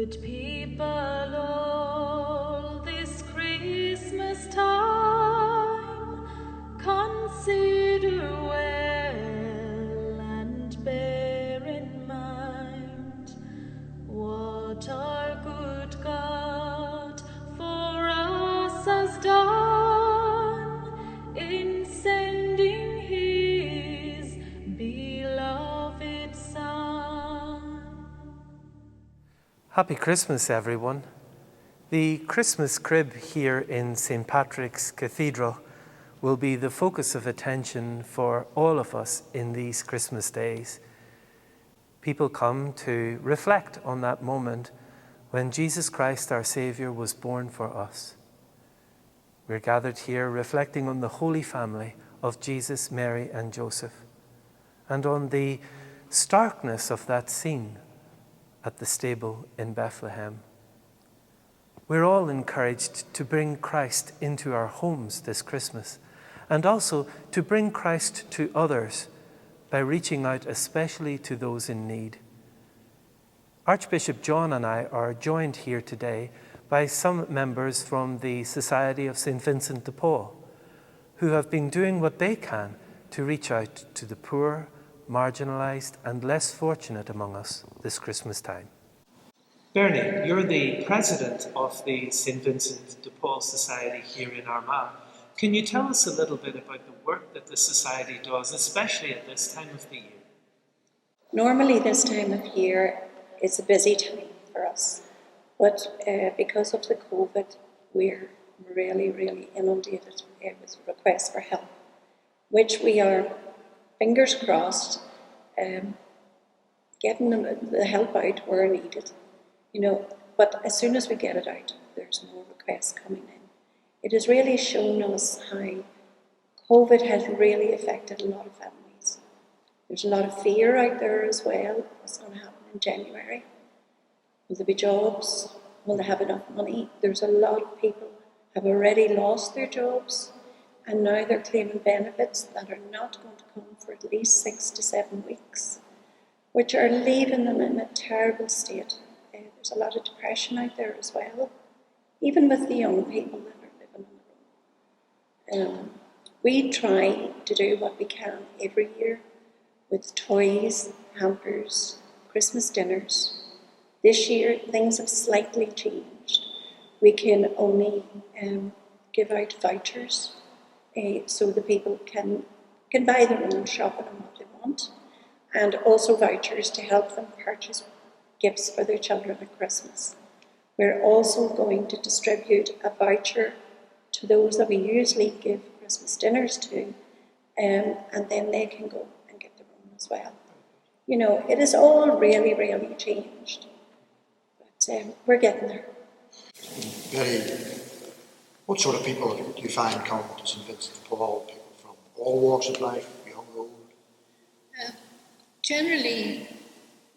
Good people all this Christmas time, consider well and bear in mind what our good God for us has done in sending his beloved Son. Happy Christmas, everyone. The Christmas crib here in St. Patrick's Cathedral will be the focus of attention for all of us in these Christmas days. People come to reflect on that moment when Jesus Christ, our Saviour, was born for us. We're gathered here reflecting on the Holy Family of Jesus, Mary and Joseph, and on the starkness of that scene at the stable in Bethlehem. We're all encouraged to bring Christ into our homes this Christmas, and also to bring Christ to others by reaching out especially to those in need. Archbishop John and I are joined here today by some members from the Society of St. Vincent de Paul, who have been doing what they can to reach out to the poor, marginalised and less fortunate among us this Christmas time. Bernie, you're the president of the St. Vincent de Paul Society here in Armagh. Can you tell us a little bit about the work that the Society does, especially at this time of the year? Normally this time of year is a busy time for us, but because of the COVID, we're really inundated with requests for help, which we are, fingers crossed, getting the help out where needed, but as soon as we get it out, there's more requests coming in. It has really shown us how COVID has really affected a lot of families. There's a lot of fear out there as well. What's going to happen in January? Will there be jobs? Will they have enough money? There's a lot of people have already lost their jobs, and now they're claiming benefits that are not going to come for at least 6 to 7 weeks, which are leaving them in a terrible state. There's a lot of depression out there as well, even with the young people that are living on their own. We try to do what we can every year with toys, hampers, Christmas dinners. This year, things have slightly changed. We can only give out vouchers so the people can buy their own shopping and what they want, and also vouchers to help them purchase gifts for their children at Christmas. We're also going to distribute a voucher to those that we usually give Christmas dinners to, and then they can go and get their own as well. It is all really changed, but we're getting there. Betty, what sort of people do you find come to St. Vincent de Paul? People from all walks of life, young, old? Generally,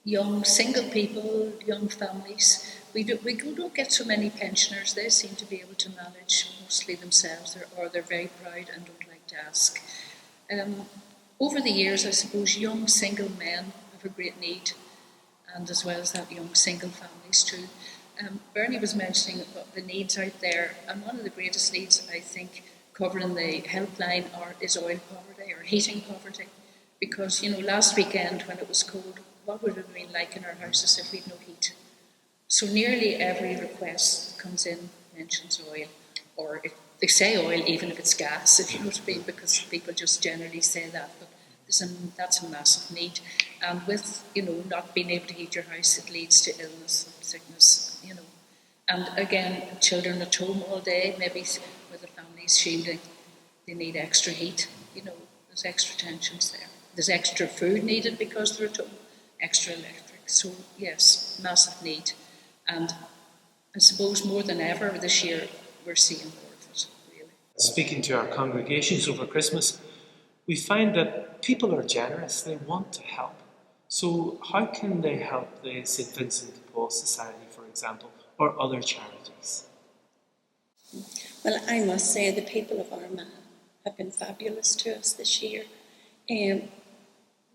young single people, young families. We don't get so many pensioners. They seem to be able to manage mostly themselves, or they're very proud and don't like to ask. Over the years, I suppose young single men have a great need, and as well as that, young single families too. Bernie was mentioning the needs out there, and one of the greatest needs, I think, covering the helpline is oil poverty or heating poverty. Because, last weekend when it was cold, what would it have been like in our houses if we had no heat? So nearly every request that comes in mentions oil, or if they say oil, even if it's gas, if you know what I mean, because people just generally say that. But that's a massive need. And with, not being able to heat your house, it leads to illness and sickness, And again, children at home all day, maybe with the families shielding, they need extra heat. There's extra tensions there. There's extra food needed because they're at home, extra electric. So yes, massive need. And I suppose more than ever this year, we're seeing more of it, really. Speaking to our congregations over Christmas, we find that people are generous. They want to help. So how can they help the St. Vincent de Paul Society, for example, or other charities? Well, I must say the people of Armagh have been fabulous to us this year.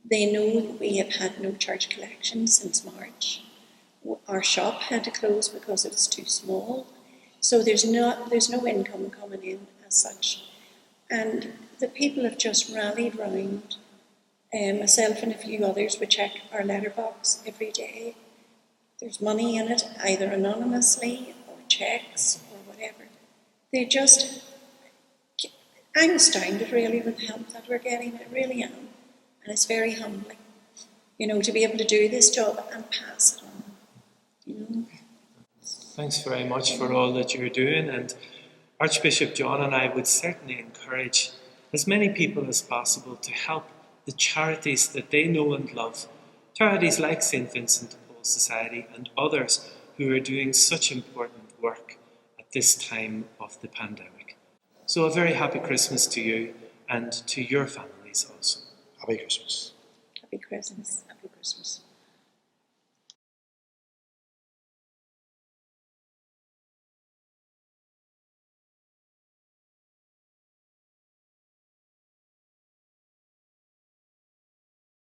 They know that we have had no church collections since March. Our shop had to close because it was too small. So there's no income coming in as such. And the people have just rallied round. Myself and a few others, we check our letterbox every day. There's money in it, either anonymously or checks or whatever. I'm astounded really with the help that we're getting, I really am. And it's very humbling, to be able to do this job and pass it on, Thanks very much for all that you're doing, and Archbishop John and I would certainly encourage as many people as possible to help the charities that they know and love, charities like St. Vincent de Paul Society and others who are doing such important work at this time of the pandemic. So a very happy Christmas to you and to your families also. Happy Christmas. Happy Christmas. Happy Christmas.